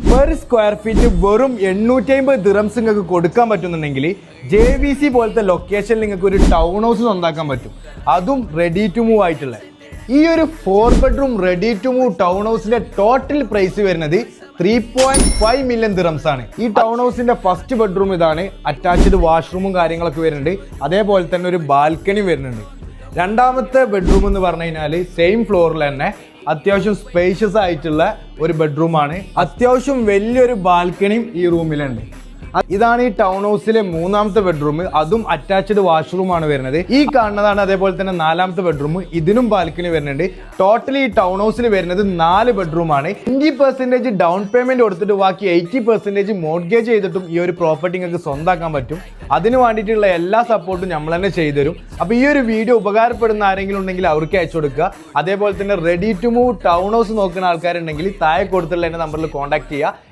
Per square feet വെറും 850 dirhams നിങ്ങൾക്ക് കൊടുക്കാൻ പറ്റുന്നുണ്ടെങ്കിൽ JVC പോലത്തെ ലൊക്കേഷനിൽ നിങ്ങൾക്ക് ഒരു ടൗൺ ഹൗസ് സ്വന്താക്കാൻ പറ്റും. അതും റെഡി ടു മൂവ് ആയിട്ടുള്ള ഈ ഒരു 4 bedroom ready to move town ഹൗസിന്റെ ടോട്ടൽ പ്രൈസ് വരുന്നത് 3.5 മില്യൺ ദിറംസ് ആണ്. ഈ ടൗൺ ഹൗസിന്റെ ഫസ്റ്റ് ബെഡ്റൂം ഇതാണ്. അറ്റാച്ച്ഡ് വാഷ്റൂമും കാര്യങ്ങളൊക്കെ വരുന്നുണ്ട്. അതേപോലെ തന്നെ ഒരു ബാൽക്കണി വരുന്നുണ്ട്. രണ്ടാമത്തെ ബെഡ്റൂം എന്ന് പറഞ്ഞു കഴിഞ്ഞാൽ സെയിം ഫ്ലോറിൽ തന്നെ അത്യാവശ്യം സ്പേഷ്യസ് ആയിട്ടുള്ള ഒരു ബെഡ്റൂമാണ്. അത്യാവശ്യം വലിയൊരു ബാൽക്കണിയും ഈ റൂമിലുണ്ട്. ഇതാണ് ഈ ടൗൺ ഹൗസിലെ മൂന്നാമത്തെ ബെഡ്റൂം. അതും അറ്റാച്ച്ഡ് വാഷ്റൂമാണ് വരുന്നത്. ഈ കാണുന്നതാണ് അതേപോലെ തന്നെ നാലാമത്തെ ബെഡ്റൂം. ഇതിനും ബാൽക്കണി വരുന്നുണ്ട്. ടോട്ടലി ഈ ടൗൺ ഹൗസിൽ വരുന്നത് 4 ബെഡ്റൂമാണ്. 20% ഡൗൺ പേയ്മെന്റ് കൊടുത്തിട്ട് ബാക്കി 80% മോർഗേജ് ചെയ്തിട്ടും ഈ ഒരു പ്രോപ്പർട്ടി നിങ്ങൾക്ക് സ്വന്തമാക്കാൻ പറ്റും. അതിന് വേണ്ടിയിട്ടുള്ള എല്ലാ സപ്പോർട്ടും നമ്മൾ തന്നെ ചെയ്തുതരും. അപ്പോൾ ഈ ഒരു വീഡിയോ ഉപകാരപ്പെടുന്ന ആരെങ്കിലും ഉണ്ടെങ്കിൽ അവർക്ക് അയച്ചു കൊടുക്കുക. അതേപോലെ തന്നെ ready to move town house നോക്കുന്ന ആൾക്കാരുണ്ടെങ്കിൽ താഴെ കൊടുത്തുള്ള എൻ്റെ നമ്പറിൽ കോൺടാക്ട് ചെയ്യുക.